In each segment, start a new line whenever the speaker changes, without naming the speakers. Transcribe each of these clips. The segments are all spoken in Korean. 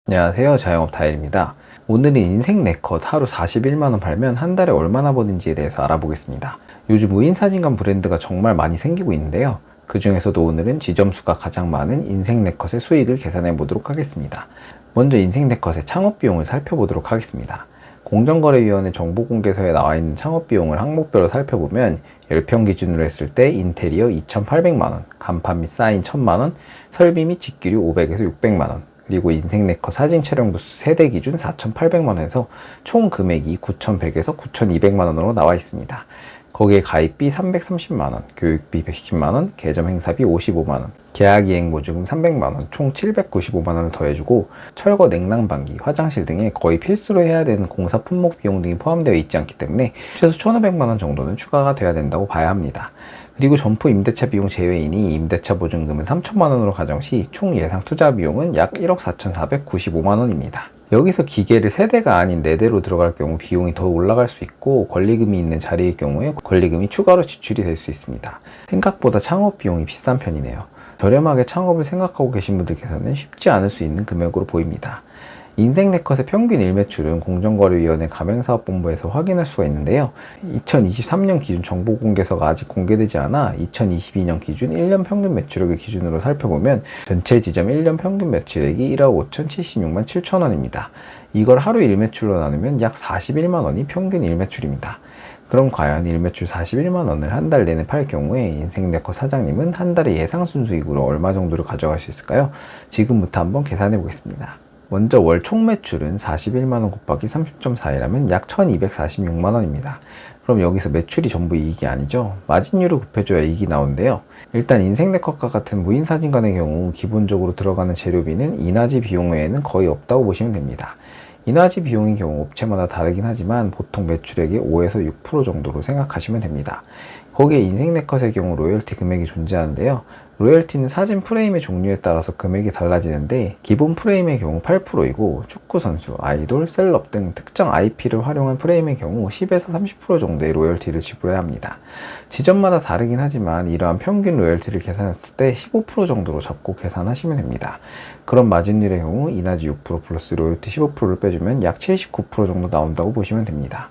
안녕하세요. 자영업 다일입니다. 오늘은 인생 네컷 하루 41만원 팔면 한 달에 얼마나 버는지에 대해서 알아보겠습니다. 요즘 무인사진관 브랜드가 정말 많이 생기고 있는데요. 그 중에서도 오늘은 지점수가 가장 많은 인생 네컷의 수익을 계산해 보도록 하겠습니다. 먼저 인생 네컷의 창업 비용을 살펴보도록 하겠습니다. 공정거래위원회 정보공개서에 나와 있는 창업 비용을 항목별로 살펴보면 10평 기준으로 했을 때 인테리어 2,800만원, 간판 및 사인 1,000만원, 설비 및 직기류 500에서 600만원, 그리고 인생 네컷 사진 촬영 부스 세대 기준 4,800만원에서 총 금액이 9,100에서 9,200만원으로 나와 있습니다. 거기에 가입비 330만원, 교육비 110만원, 계점 행사비 55만원, 계약이행 보증금 300만원, 총 795만원을 더해주고 철거 냉난방기, 화장실 등의 거의 필수로 해야 되는 공사 품목 비용 등이 포함되어 있지 않기 때문에 최소 1,500만원 정도는 추가가 돼야 된다고 봐야 합니다. 그리고 점포 임대차 비용 제외이니 임대차 보증금은 3천만원으로 가정시 총 예상 투자 비용은 약 1억 4,495만원입니다. 여기서 기계를 3대가 아닌 4대로 들어갈 경우 비용이 더 올라갈 수 있고 권리금이 있는 자리일 경우에 권리금이 추가로 지출이 될 수 있습니다. 생각보다 창업 비용이 비싼 편이네요. 저렴하게 창업을 생각하고 계신 분들께서는 쉽지 않을 수 있는 금액으로 보입니다. 인생 네컷의 평균 일매출은 공정거래위원회 가맹사업본부에서 확인할 수가 있는데요. 2023년 기준 정보공개서가 아직 공개되지 않아 2022년 기준 1년 평균 매출액을 기준으로 살펴보면 전체 지점 1년 평균 매출액이 1억 5,076만 7천원입니다. 이걸 하루 일매출로 나누면 약 41만원이 평균 일매출입니다. 그럼 과연 일매출 41만원을 한 달 내내 팔 경우에 인생 네컷 사장님은 한 달에 예상 순수익으로 얼마 정도를 가져갈 수 있을까요? 지금부터 한번 계산해 보겠습니다. 먼저 월 총 매출은 41만원 곱하기 30.4이라면 약 1246만원입니다. 그럼 여기서 매출이 전부 이익이 아니죠. 마진율을 곱해줘야 이익이 나오는데요. 일단 인생 네컷과 같은 무인사진관의 경우 기본적으로 들어가는 재료비는 인화지 비용 외에는 거의 없다고 보시면 됩니다. 인화지 비용의 경우 업체마다 다르긴 하지만 보통 매출액의 5에서 6% 정도로 생각하시면 됩니다. 거기에 인생 네컷의 경우 로열티 금액이 존재하는데요. 로열티는 사진 프레임의 종류에 따라서 금액이 달라지는데 기본 프레임의 경우 8%이고 축구선수, 아이돌, 셀럽 등 특정 IP를 활용한 프레임의 경우 10에서 30% 정도의 로열티를 지불해야 합니다. 지점마다 다르긴 하지만 이러한 평균 로열티를 계산했을 때 15% 정도로 잡고 계산하시면 됩니다. 그런 마진율의 경우 인하지 6% 플러스 로열티 15%를 빼주면 약 79% 정도 나온다고 보시면 됩니다.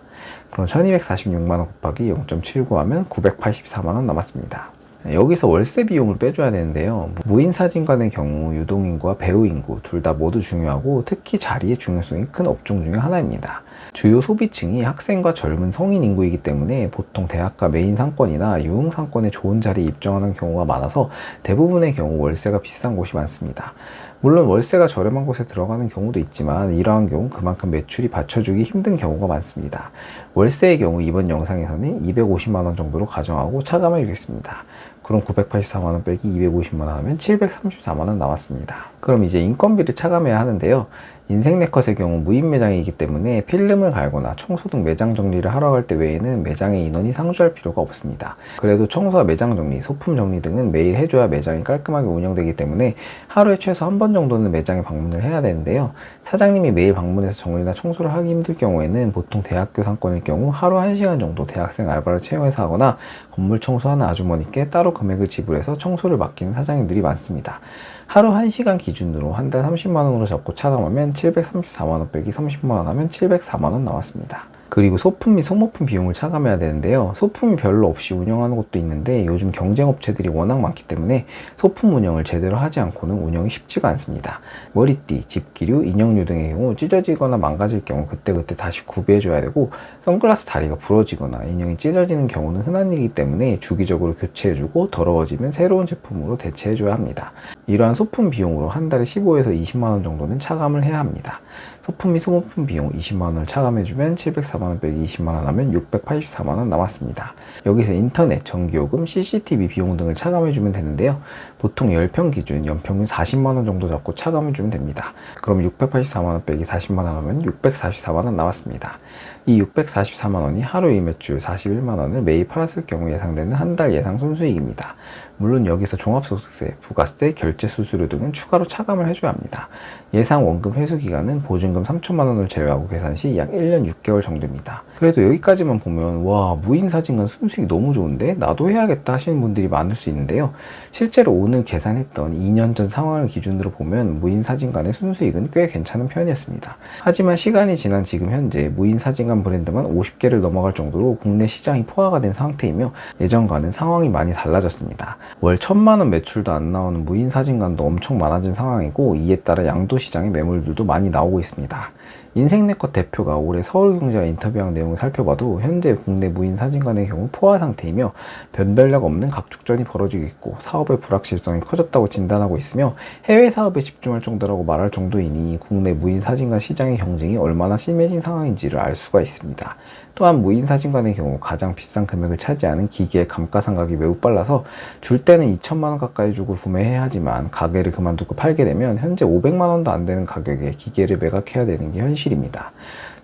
그럼 1246만원 곱하기 0.79 하면 984만원 남았습니다. 여기서 월세 비용을 빼줘야 되는데요. 무인사진관의 경우 유동인구와 배우인구 둘 다 모두 중요하고 특히 자리의 중요성이 큰 업종 중에 하나입니다. 주요 소비층이 학생과 젊은 성인 인구이기 때문에 보통 대학가 메인 상권이나 유흥 상권에 좋은 자리에 입점하는 경우가 많아서 대부분의 경우 월세가 비싼 곳이 많습니다. 물론 월세가 저렴한 곳에 들어가는 경우도 있지만 이러한 경우 그만큼 매출이 받쳐주기 힘든 경우가 많습니다. 월세의 경우 이번 영상에서는 250만원 정도로 가정하고 차감해 주겠습니다. 그럼 984만원 빼기 250만원 하면 734만원 나왔습니다. 그럼 이제 인건비를 차감해야 하는데요. 인생 네컷의 경우 무인 매장이기 때문에 필름을 갈거나 청소 등 매장 정리를 하러 갈 때 외에는 매장에 인원이 상주할 필요가 없습니다. 그래도 청소와 매장 정리, 소품 정리 등은 매일 해줘야 매장이 깔끔하게 운영되기 때문에 하루에 최소 한 번 정도는 매장에 방문을 해야 되는데요. 사장님이 매일 방문해서 정리나 청소를 하기 힘들 경우에는 보통 대학교 상권일 경우 하루 1시간 정도 대학생 알바를 채용해서 하거나 건물 청소하는 아주머니께 따로 금액을 지불해서 청소를 맡기는 사장님들이 많습니다. 하루 1시간 기준으로 한 달 30만원으로 잡고 차감하면 734만원 빼기 30만원 하면 704만원 나왔습니다. 그리고 소품 및 소모품 비용을 차감해야 되는데요. 소품이 별로 없이 운영하는 곳도 있는데 요즘 경쟁업체들이 워낙 많기 때문에 소품 운영을 제대로 하지 않고는 운영이 쉽지가 않습니다. 머리띠, 집기류, 인형류 등의 경우 찢어지거나 망가질 경우 그때그때 다시 구비해줘야 되고 선글라스 다리가 부러지거나 인형이 찢어지는 경우는 흔한 일이기 때문에 주기적으로 교체해주고 더러워지면 새로운 제품으로 대체해줘야 합니다. 이러한 소품 비용으로 한 달에 15에서 20만원 정도는 차감을 해야 합니다. 소품 및 소모품 비용 20만원을 차감해주면 704만원 빼기 20만원 하면 684만원 남았습니다. 여기서 인터넷, 전기요금, CCTV 비용 등을 차감해주면 되는데요. 보통 10평 기준 연평균 40만원 정도 잡고 차감해주면 됩니다. 그럼 684만원 빼기 40만원 하면 644만원 나왔습니다. 이 644만원이 하루 일매출 41만원을 매일 팔았을 경우 예상되는 한 달 예상 순수익입니다. 물론 여기서 종합소득세, 부가세, 결제 수수료 등은 추가로 차감을 해줘야 합니다. 예상 원금 회수 기간은 보증금 3천만 원을 제외하고 계산 시 약 1년 6개월 정도입니다. 그래도 여기까지만 보면 와, 무인사진관 순수익 너무 좋은데 나도 해야겠다 하시는 분들이 많을 수 있는데요. 실제로 오늘 계산했던 2년 전 상황을 기준으로 보면 무인사진관의 순수익은 꽤 괜찮은 편이었습니다. 하지만 시간이 지난 지금 현재 무인사진관 브랜드만 50개를 넘어갈 정도로 국내 시장이 포화가 된 상태이며 예전과는 상황이 많이 달라졌습니다. 월 1,000만 원 매출도 안 나오는 무인사진관도 엄청 많아진 상황이고, 이에 따라 양도시장의 매물들도 많이 나오고 있습니다. 인생네컷 대표가 올해 서울경제와 인터뷰한 내용을 살펴봐도 현재 국내 무인사진관의 경우 포화 상태이며 변별력 없는 각축전이 벌어지고 있고 사업의 불확실성이 커졌다고 진단하고 있으며 해외 사업에 집중할 정도라고 말할 정도이니 국내 무인사진관 시장의 경쟁이 얼마나 심해진 상황인지를 알 수가 있습니다. 또한 무인사진관의 경우 가장 비싼 금액을 차지하는 기계의 감가상각이 매우 빨라서 줄 때는 2천만 원 가까이 주고 구매해야 하지만 가게를 그만두고 팔게 되면 현재 500만 원도 안 되는 가격에 기계를 매각해야 되는 게 현실입니다.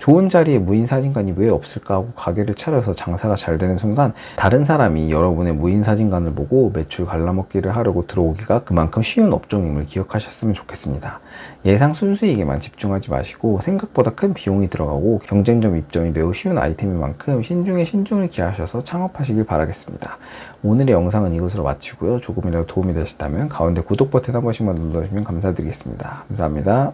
좋은 자리에 무인사진관이 왜 없을까 하고 가게를 차려서 장사가 잘 되는 순간 다른 사람이 여러분의 무인사진관을 보고 매출 갈라먹기를 하려고 들어오기가 그만큼 쉬운 업종임을 기억하셨으면 좋겠습니다. 예상 순수익에만 집중하지 마시고 생각보다 큰 비용이 들어가고 경쟁점 입점이 매우 쉬운 아이템인 만큼 신중에 신중을 기하셔서 창업하시길 바라겠습니다. 오늘의 영상은 이것으로 마치고요. 조금이라도 도움이 되셨다면 가운데 구독 버튼 한 번씩만 눌러주시면 감사드리겠습니다. 감사합니다.